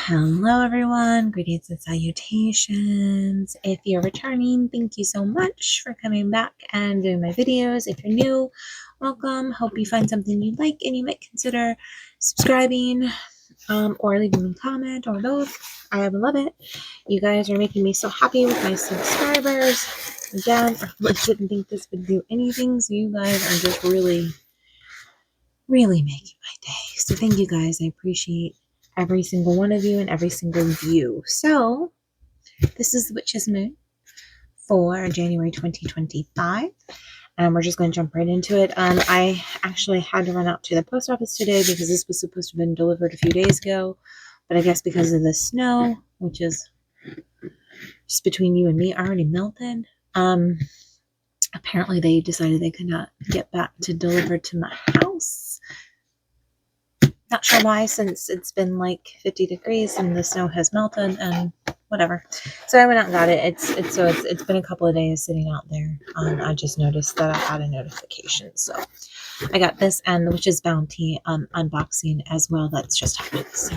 Hello everyone, greetings and salutations. If you're returning, thank you so much for coming back and doing my videos. If you're new, welcome. Hope you find something you like and you might consider subscribing or leaving a comment or both. I would love it. You guys are making me so happy with my subscribers. Again, I really didn't think this would do anything, so you guys are just really making my day. So thank you guys. I appreciate every single one of you and every single view. So this is the Witch's Moon for January 2025. And we're just going to jump right into it. I actually had to run out to the post office today because this was supposed to have been delivered a few days ago. But I guess because of the snow, which is just between you and me, already melted. Apparently they decided they could not get back to deliver to my house. Not sure why, since it's been like 50 degrees and the snow has melted and whatever. So I went out and got it. It's been a couple of days sitting out there. I just noticed that I had a notification. So I got this and the Witch's Bounty unboxing as well. That's just happened. So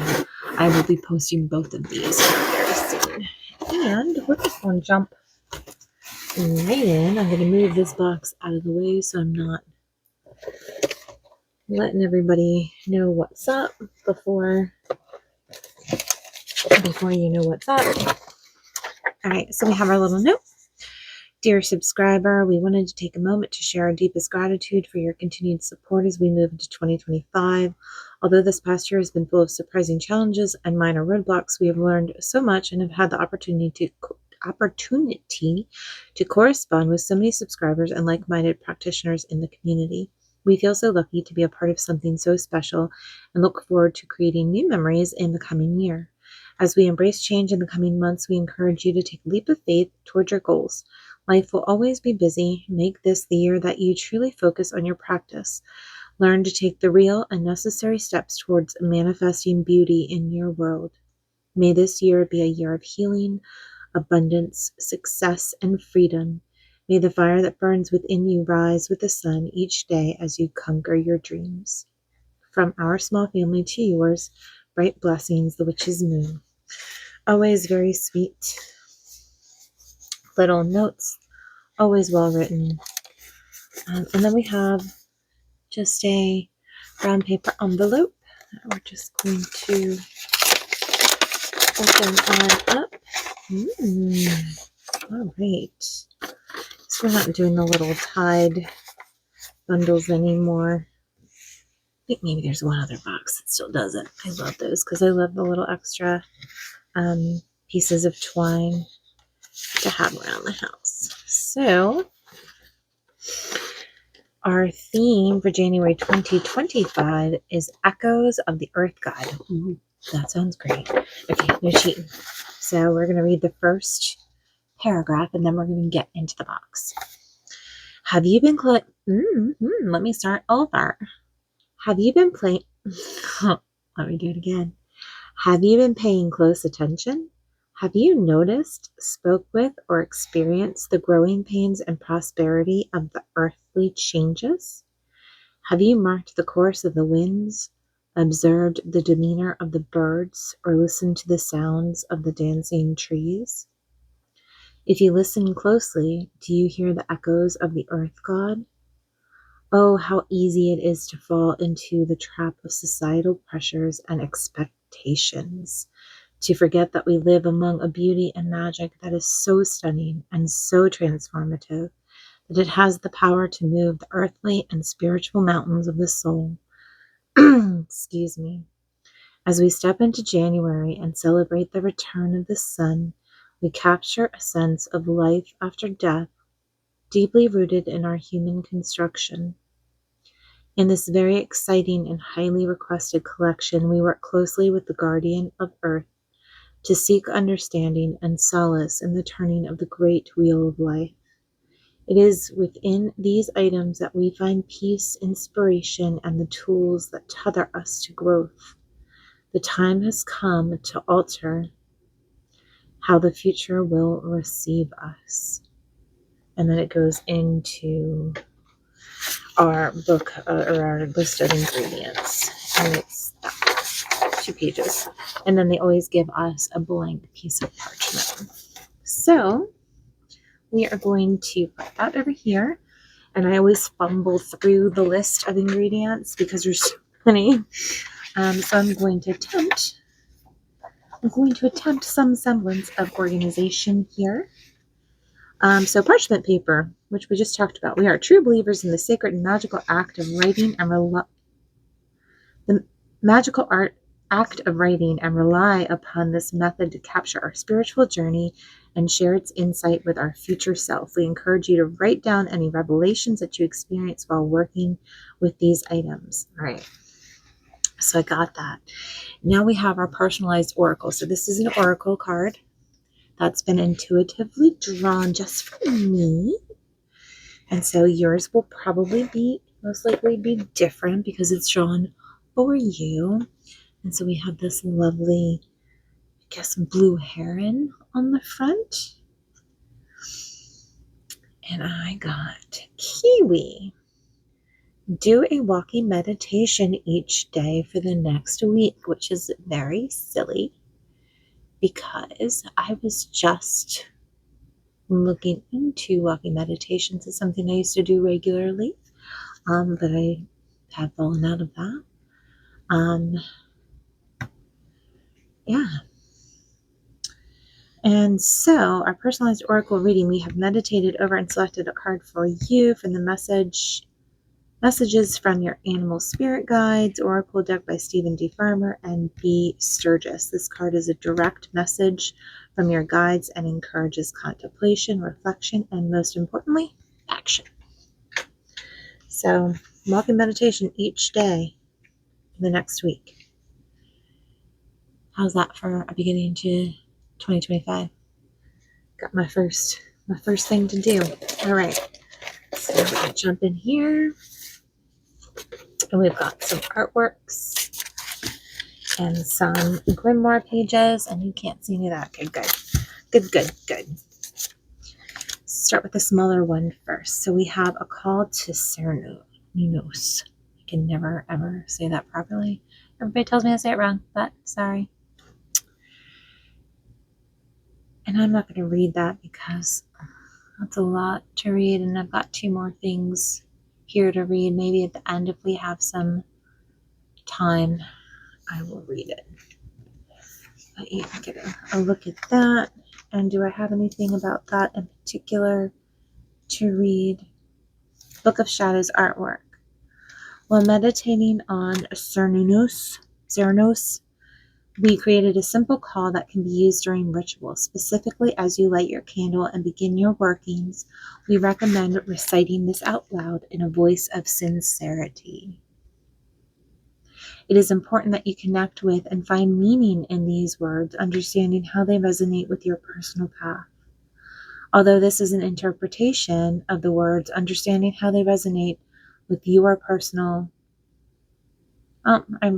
I will be posting both of these very soon. And we're just going to jump right in. I'm going to move this box out of the way so I'm not letting everybody know what's up before you know what's up. All right, so we have our little note. Dear subscriber, we wanted to take a moment to share our deepest gratitude for your continued support as we move into 2025. Although this past year has been full of surprising challenges and minor roadblocks, we have learned so much and have had the opportunity to correspond with so many subscribers and like-minded practitioners in the community. We feel so lucky to be a part of something so special and look forward to creating new memories in the coming year. As we embrace change in the coming months, we encourage you to take a leap of faith toward your goals. Life will always be busy. Make this the year that you truly focus on your practice. Learn to take the real and necessary steps towards manifesting beauty in your world. May this year be a year of healing, abundance, success, and freedom. May the fire that burns within you rise with the sun each day as you conquer your dreams. From our small family to yours, bright blessings, the Witch's Moon. Always very sweet little notes, always well written. And then we have just a brown paper envelope that we're just going to open on up. All right. So we're not doing the little tied bundles anymore. I think maybe there's one other box that still does it. I love those because I love the little extra pieces of twine to have around the house. So our theme for January 2025 is Echoes of the Earth God. Ooh, that sounds great. Okay, no cheating. So we're going to read the first paragraph and then we're going to get into the box. Have you been let me start over. Have you been playing? Let me do it again. Have you been paying close attention? Have you noticed, spoke with, or experienced the growing pains and prosperity of the earthly changes? Have you marked the course of the winds, observed the demeanor of the birds, or listened to the sounds of the dancing trees? If you listen closely, do you hear the echoes of the earth god? Oh, how easy it is to fall into the trap of societal pressures and expectations, to forget that we live among a beauty and magic that is so stunning and so transformative that it has the power to move the earthly and spiritual mountains of the soul. Excuse me. As we step into January and celebrate the return of the sun, we capture a sense of life after death, deeply rooted in our human construction. In this very exciting and highly requested collection, we work closely with the guardian of Earth to seek understanding and solace in the turning of the great wheel of life. It is within these items that we find peace, inspiration, and the tools that tether us to growth. The time has come to alter how the future will receive us. And then it goes into our book or our list of ingredients. And it's that. 2 pages. And then they always give us a blank piece of parchment. So we are going to put that over here. And I always fumble through the list of ingredients because there's so many. So I'm going to attempt some semblance of organization here. So parchment paper, which we just talked about. We are true believers in the sacred and magical act of writing and rely upon this method to capture our spiritual journey and share its insight with our future self. We encourage you to write down any revelations that you experience while working with these items. All right. So I got that. Now we have our personalized oracle. So this is an oracle card that's been intuitively drawn just for me. And so yours will probably most likely be different because it's drawn for you. And so we have this lovely, I guess, blue heron on the front. And I got kiwi. Do a walking meditation each day for the next week, which is very silly because I was just looking into walking meditations. It's something I used to do regularly, but I have fallen out of that. Yeah. And so our personalized oracle reading, we have meditated over and selected a card for you from the messages from your animal spirit guides, oracle deck by Stephen D. Farmer and B. Sturgis. This card is a direct message from your guides and encourages contemplation, reflection, and most importantly, action. So walking meditation each day for the next week. How's that for a beginning to 2025? Got my first thing to do. All right. So we're going to jump in here. And we've got some artworks and some grimoire pages. And you can't see any of that. Okay, good. Start with the smaller one first. So we have a call to Cernunnos. I can never, ever say that properly. Everybody tells me I say it wrong, but sorry. And I'm not going to read that because that's a lot to read. And I've got 2 more things here to read. Maybe at the end, if we have some time, I will read it. But you can get a look at that. And do I have anything about that in particular to read? Book of Shadows artwork. While meditating on Cernunnos, we created a simple call that can be used during rituals. Specifically, as you light your candle and begin your workings, we recommend reciting this out loud in a voice of sincerity. It is important that you connect with and find meaning in these words, understanding how they resonate with your personal path. Although this is an interpretation of the words, understanding how they resonate with your personal... I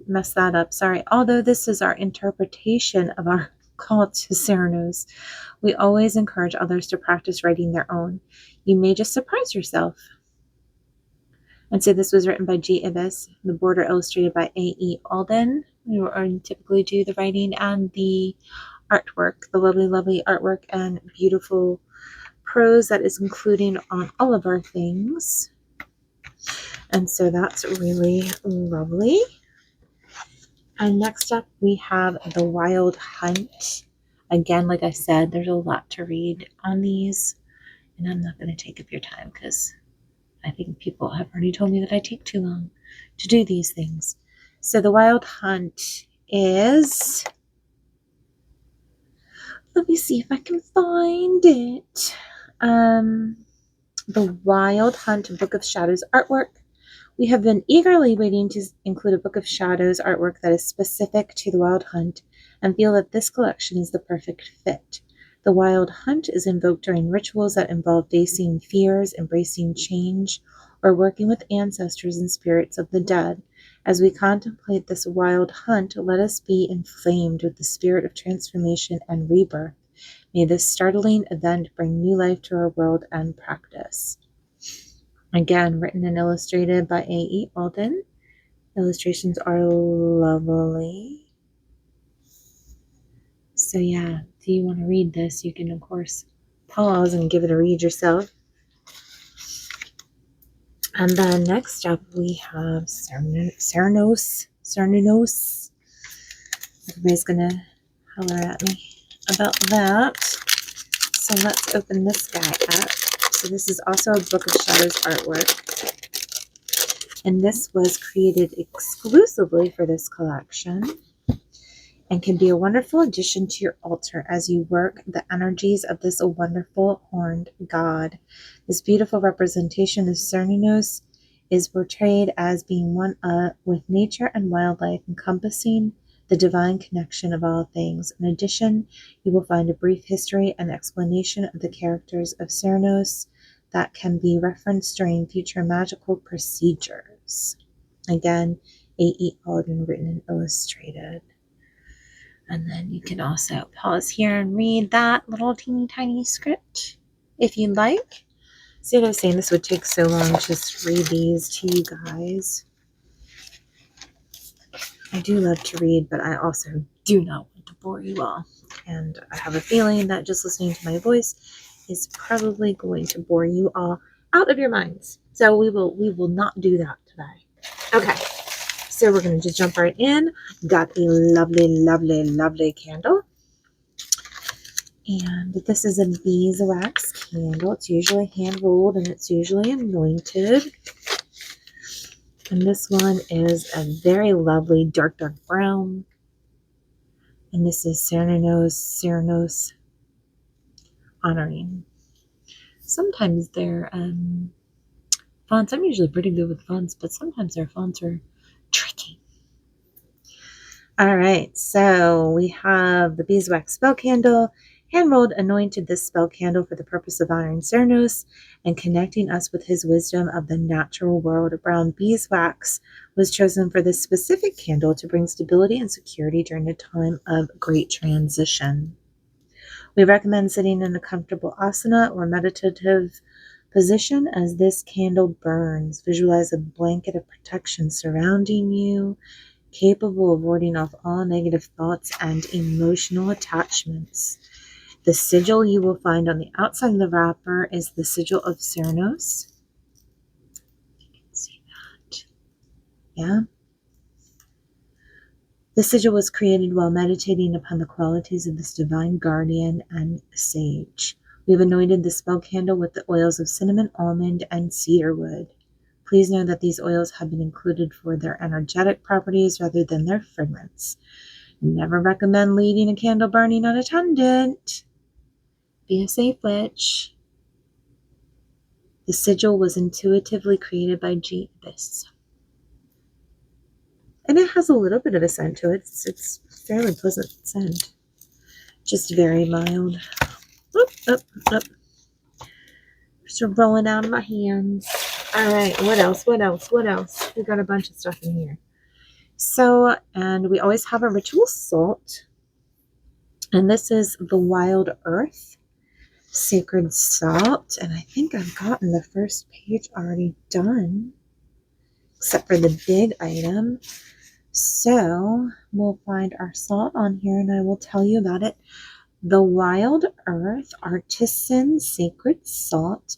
messed that up, sorry. Although this is our interpretation of our call to Cernunnos, we always encourage others to practice writing their own. You may just surprise yourself. And so this was written by G. Ibis, the border illustrated by A.E. Alden, who typically do the writing and the artwork, the lovely artwork and beautiful prose that is included on all of our things. And so that's really lovely. And next up, we have The Wild Hunt. Again, like I said, there's a lot to read on these, and I'm not going to take up your time because I think people have already told me that I take too long to do these things. So The Wild Hunt is... Let me see if I can find it. The Wild Hunt Book of Shadows artwork. We have been eagerly waiting to include a Book of Shadows artwork that is specific to the Wild Hunt and feel that this collection is the perfect fit. The Wild Hunt is invoked during rituals that involve facing fears, embracing change, or working with ancestors and spirits of the dead. As we contemplate this wild hunt, let us be inflamed with the spirit of transformation and rebirth. May this startling event bring new life to our world and practice. Again, written and illustrated by A.E. Alden. Illustrations are lovely. So yeah, if you want to read this, you can of course pause and give it a read yourself. And then next up we have Cernunnos. Everybody's gonna holler at me about that. So let's open this guy up. So this is also a Book of Shadows artwork. And this was created exclusively for this collection and can be a wonderful addition to your altar as you work the energies of this wonderful horned god. This beautiful representation of Cernunnos is portrayed as being one with nature and wildlife, encompassing the divine connection of all things. In addition, you will find a brief history and explanation of the characters of Cernunnos that can be referenced during future magical procedures. Again, A.E. Alden, written and illustrated. And then you can also pause here and read that little teeny tiny script if you'd like. See what I was saying? This would take so long to just read these to you guys. I do love to read, but I also do not want to bore you all. And I have a feeling that just listening to my voice is probably going to bore you all out of your minds. So we will not do that today. Okay. So we're going to just jump right in. Got a lovely, lovely, lovely candle. And this is a beeswax candle. It's usually hand rolled and it's usually anointed. And this one is a very lovely dark brown. And this is Cernunnos honoring. Sometimes their fonts, I'm usually pretty good with fonts, but sometimes their fonts are tricky. All right, so we have the beeswax spell candle. Hand-rolled, anointed this spell candle for the purpose of honoring Cernunnos and connecting us with his wisdom of the natural world. Brown beeswax was chosen for this specific candle to bring stability and security during a time of great transition. We recommend sitting in a comfortable asana or meditative position as this candle burns. Visualize a blanket of protection surrounding you, capable of warding off all negative thoughts and emotional attachments. The sigil you will find on the outside of the wrapper is the sigil of Cernunnos. You can see that. Yeah. The sigil was created while meditating upon the qualities of this divine guardian and sage. We have anointed the spell candle with the oils of cinnamon, almond, and cedarwood. Please know that these oils have been included for their energetic properties rather than their fragrance. Never recommend leaving a candle burning unattended. Be a safe witch. The sigil was intuitively created by G. Abyss. And it has a little bit of a scent to it. It's fairly pleasant scent. Just very mild. Oop, oop, oop. Just rolling out of my hands. All right, what else? We got a bunch of stuff in here. So, and we always have a ritual salt. And this is the Wild Earth Sacred Salt. And I think I've gotten the first page already done, except for the big item. So we'll find our salt on here and I will tell you about it. The Wild Earth Artisan Sacred Salt